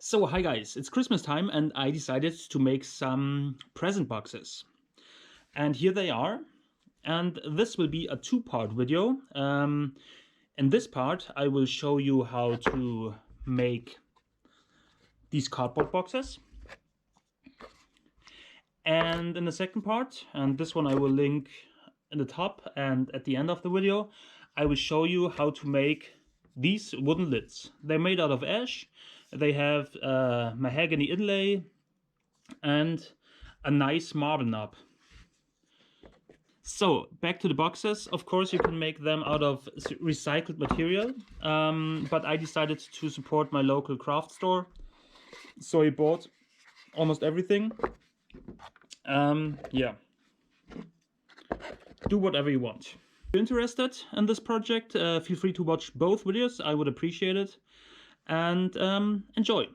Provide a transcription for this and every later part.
So hi guys, it's Christmas time and I decided to make some present boxes. And here they are. And this will be a two-part video. In this part I will show you how to make these cardboard boxes. And in the second part, and this one I will link in the top and at the end of the video, I will show you how to make these wooden lids. They're made out of ash. They have mahogany inlay and a nice marble knob. So back to the boxes. Of course you can make them out of recycled material, but I decided to support my local craft store, so I bought almost everything. Yeah, do whatever you want. If you're interested in this project, feel free to watch both videos. I would appreciate it, and enjoy.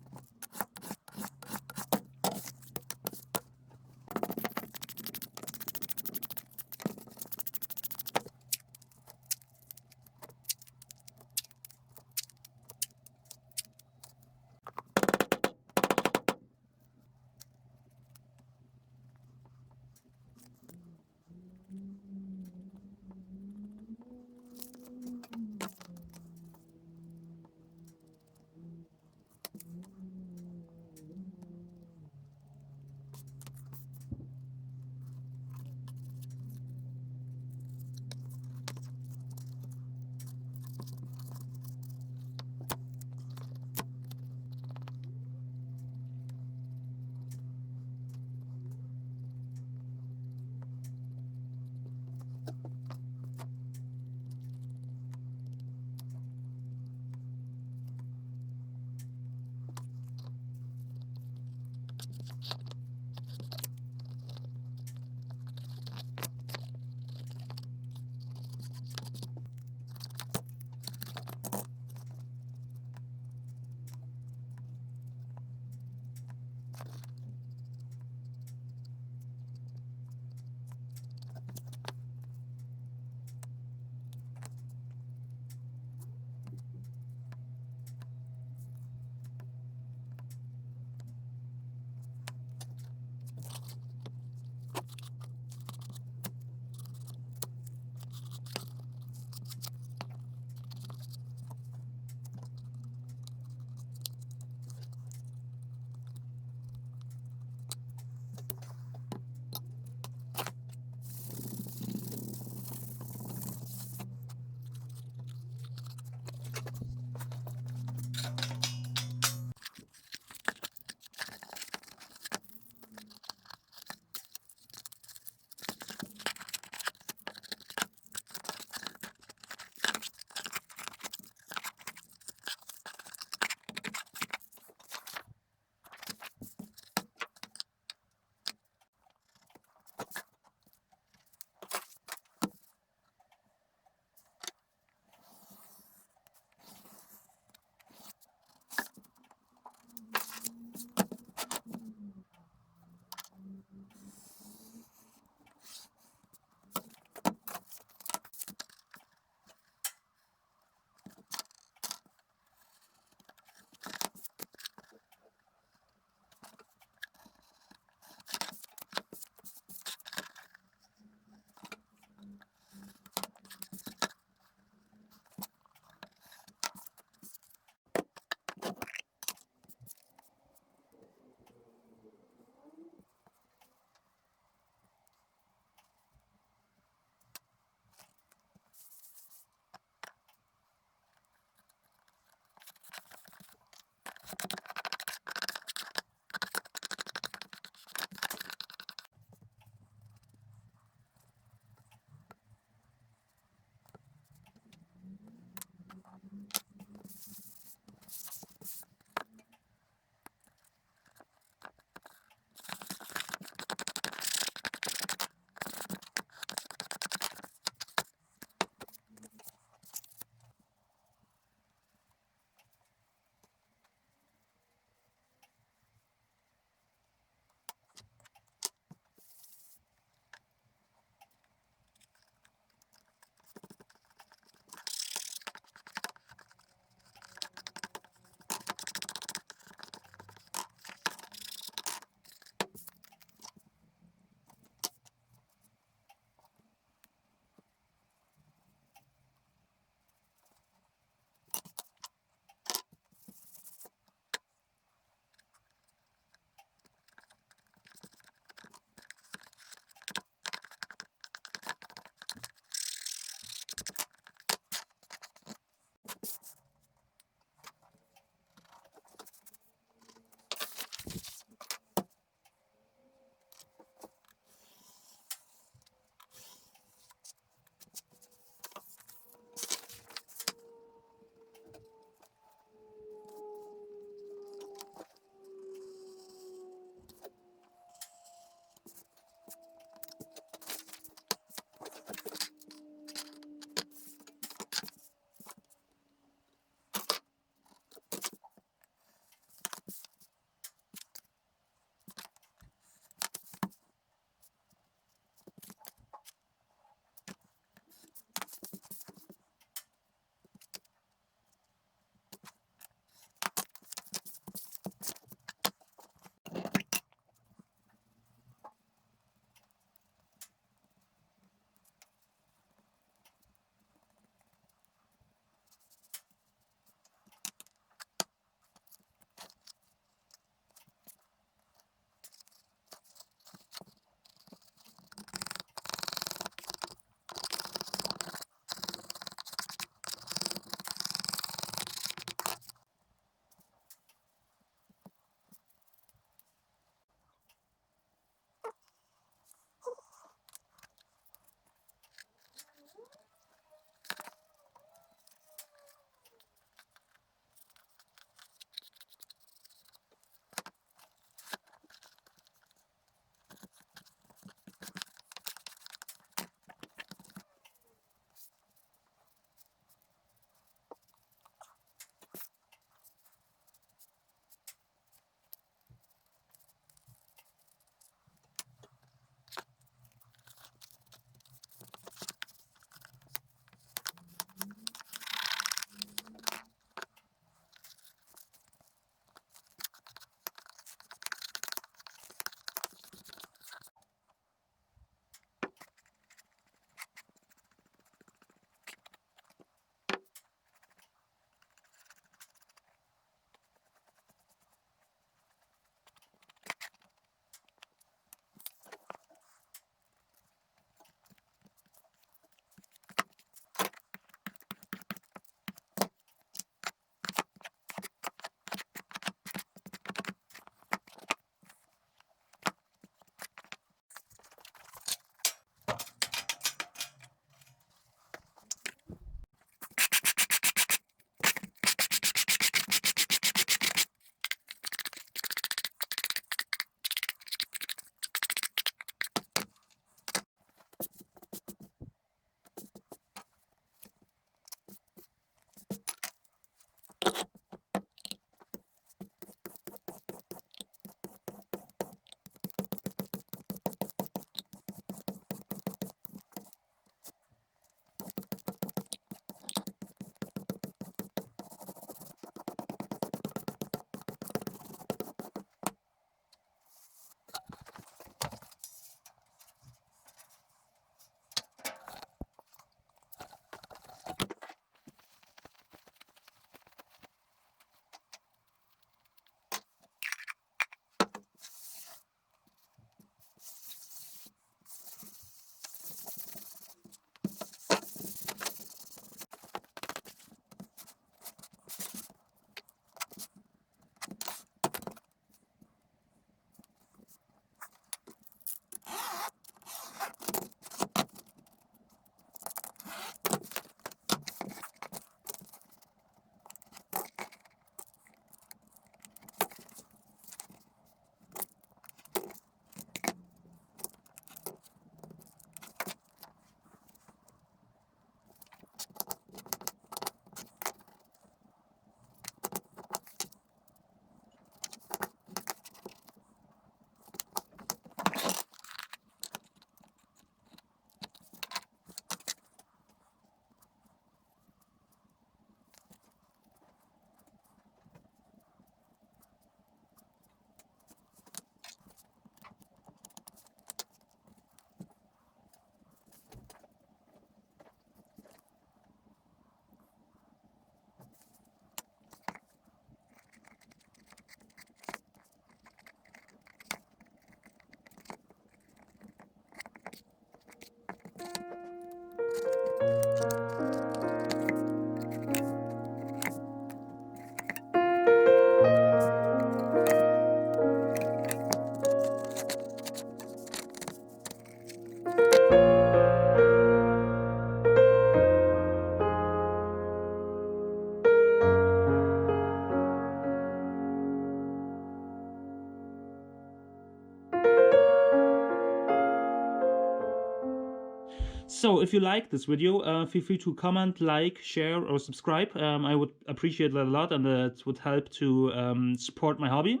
So if you like this video, feel free to comment, like, share, or subscribe. I would appreciate that a lot, and it would help to support my hobby.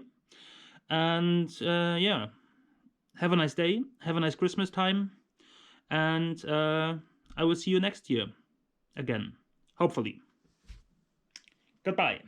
And yeah, have a nice day, have a nice Christmas time, and I will see you next year again, hopefully. Goodbye.